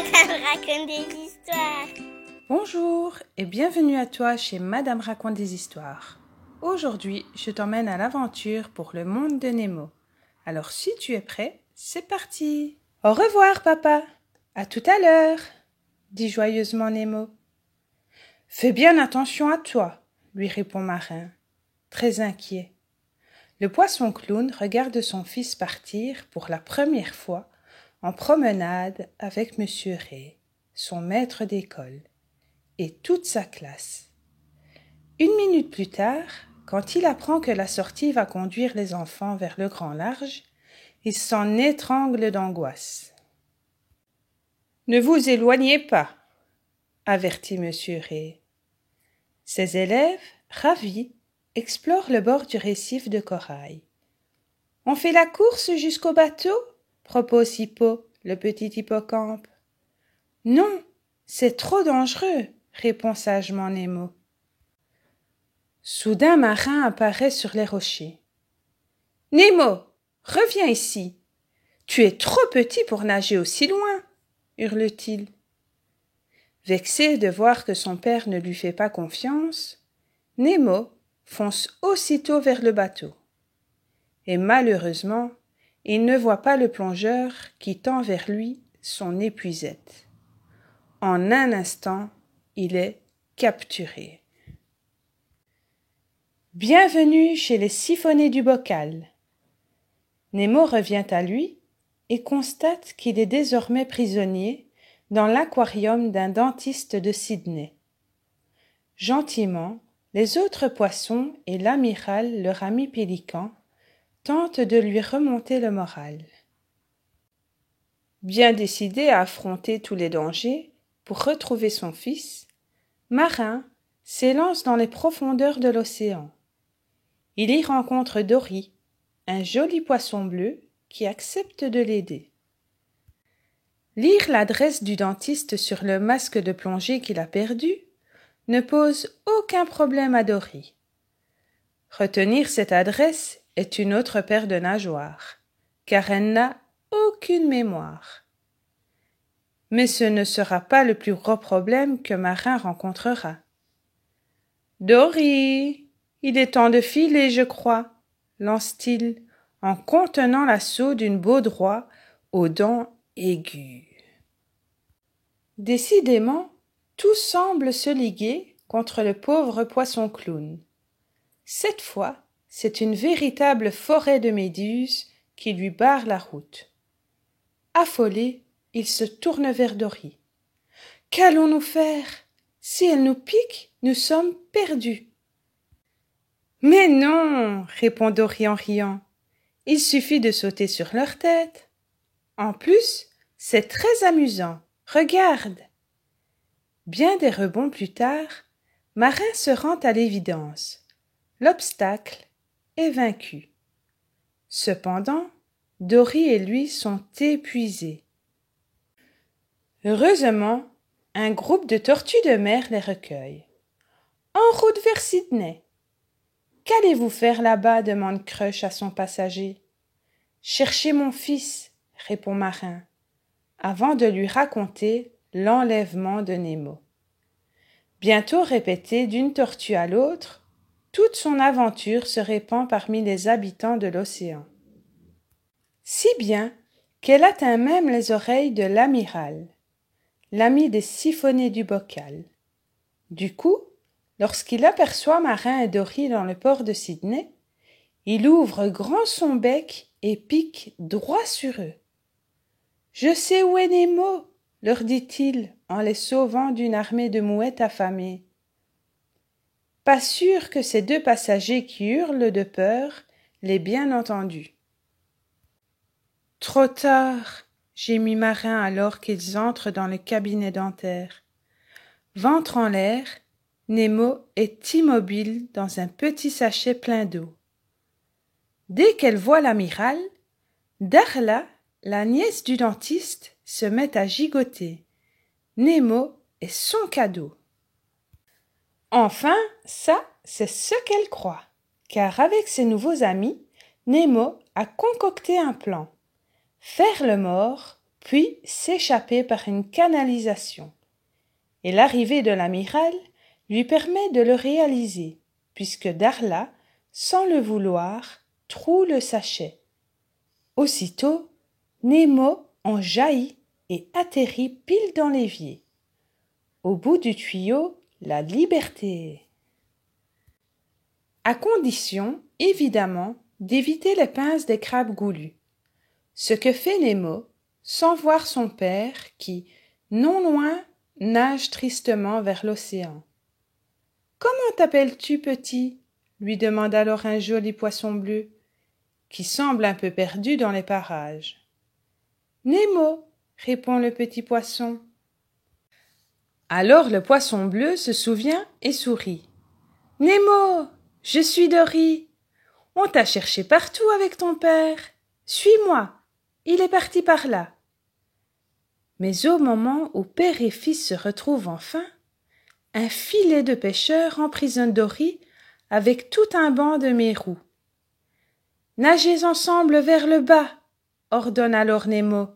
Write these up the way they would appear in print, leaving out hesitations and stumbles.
Madame raconte des histoires. Bonjour et bienvenue à toi chez Madame raconte des histoires. Aujourd'hui, je t'emmène à l'aventure pour le monde de Nemo. Alors si tu es prêt, c'est parti. Au revoir papa. À tout à l'heure, dit joyeusement Nemo. Fais bien attention à toi, lui répond Marin, très inquiet. Le poisson clown regarde son fils partir pour la première fois en promenade avec Monsieur Ray, son maître d'école, et toute sa classe. 1 minute plus tard, quand il apprend que la sortie va conduire les enfants vers le grand large, il s'en étrangle d'angoisse. « Ne vous éloignez pas, » avertit Monsieur Ray. Ses élèves, ravis, explorent le bord du récif de corail. « On fait la course jusqu'au bateau ?» propose Hippo, le petit hippocampe. « Non, c'est trop dangereux !» répond sagement Nemo. Soudain Marin apparaît sur les rochers. « Nemo, reviens ici. Tu es trop petit pour nager aussi loin !» hurle-t-il. Vexé de voir que son père ne lui fait pas confiance, Nemo fonce aussitôt vers le bateau. Et malheureusement, il ne voit pas le plongeur qui tend vers lui son épuisette. En un instant, il est capturé. Bienvenue chez les siphonnés du bocal. Nemo revient à lui et constate qu'il est désormais prisonnier dans l'aquarium d'un dentiste de Sydney. Gentiment, les autres poissons et l'amiral, leur ami pélican, tentent de lui remonter le moral. Bien décidé à affronter tous les dangers pour retrouver son fils, Marin s'élance dans les profondeurs de l'océan. Il y rencontre Dory, un joli poisson bleu qui accepte de l'aider. Lire l'adresse du dentiste sur le masque de plongée qu'il a perdu ne pose aucun problème à Dory. Retenir cette adresse est une autre paire de nageoires, car elle n'a aucune mémoire. Mais ce ne sera pas le plus gros problème que Marin rencontrera. « Dory, il est temps de filer, je crois », lance-t-il en contenant l'assaut d'une baudroie aux dents aiguës. Décidément, tout semble se liguer contre le pauvre poisson clown. Cette fois, c'est une véritable forêt de méduses qui lui barre la route. Affolé, il se tourne vers Dory. « Qu'allons-nous faire ? Si elle nous pique, nous sommes perdus. »« Mais non !» répond Dory en riant. « Il suffit de sauter sur leur tête. En plus, c'est très amusant. Regarde !» Bien des rebonds plus tard, Marin se rend à l'évidence. L'obstacle est vaincu. Cependant, Dory et lui sont épuisés. Heureusement, un groupe de tortues de mer les recueille. « En route vers Sydney. »« Qu'allez-vous faire là-bas » demande Crush à son passager. « Chercher mon fils » répond Marin, avant de lui raconter l'enlèvement de Nemo. Bientôt répétée d'une tortue à l'autre, toute son aventure se répand parmi les habitants de l'océan. Si bien qu'elle atteint même les oreilles de l'amiral, l'ami des siphonnés du bocal. Du coup, lorsqu'il aperçoit Marin et Dory dans le port de Sydney, il ouvre grand son bec et pique droit sur eux. « Je sais où est Nemo » leur dit-il en les sauvant d'une armée de mouettes affamées. Pas sûr que ces 2 passagers qui hurlent de peur l'aient bien entendu. « Trop tard !» gémit Marin alors qu'ils entrent dans le cabinet dentaire. Ventre en l'air, Nemo est immobile dans un petit sachet plein d'eau. Dès qu'elle voit l'amiral, Darla, la nièce du dentiste, se met à gigoter. Nemo est son cadeau. Enfin, ça, c'est ce qu'elle croit, car avec ses nouveaux amis, Nemo a concocté un plan. Faire le mort puis s'échapper par une canalisation. Et l'arrivée de l'amiral lui permet de le réaliser, puisque Darla, sans le vouloir, troue le sachet. Aussitôt, Nemo en jaillit et atterrit pile dans l'évier. Au bout du tuyau, la liberté. À condition, évidemment, d'éviter les pinces des crabes goulus. Ce que fait Nemo, sans voir son père qui, non loin, nage tristement vers l'océan. « Comment t'appelles-tu, petit ?» lui demande alors un joli poisson bleu, qui semble un peu perdu dans les parages. « Nemo, » répond le petit poisson. Alors le poisson bleu se souvient et sourit. « Nemo, je suis Dory. On t'a cherché partout avec ton père. Suis-moi, il est parti par là. » Mais au moment où père et fils se retrouvent enfin, un filet de pêcheurs emprisonne Dory avec tout un banc de mérous. « Nagez ensemble vers le bas, » ordonne alors Nemo.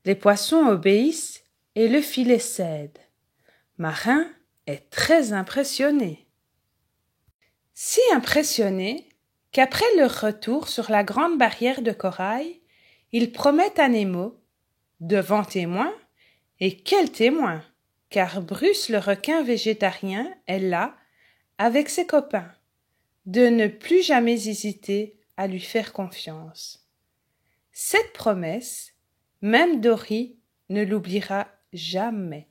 Les poissons obéissent et le filet cède. Marin est très impressionné. Si impressionné qu'après leur retour sur la grande barrière de corail, il promet à Nemo, devant témoin, et quel témoin, car Bruce le requin végétarien est là, avec ses copains, de ne plus jamais hésiter à lui faire confiance. Cette promesse, même Dory ne l'oubliera jamais.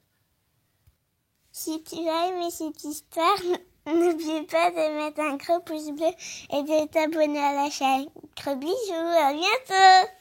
Si tu as aimé cette histoire, n'oublie pas de mettre un gros pouce bleu et de t'abonner à la chaîne. Gros bisous, à bientôt!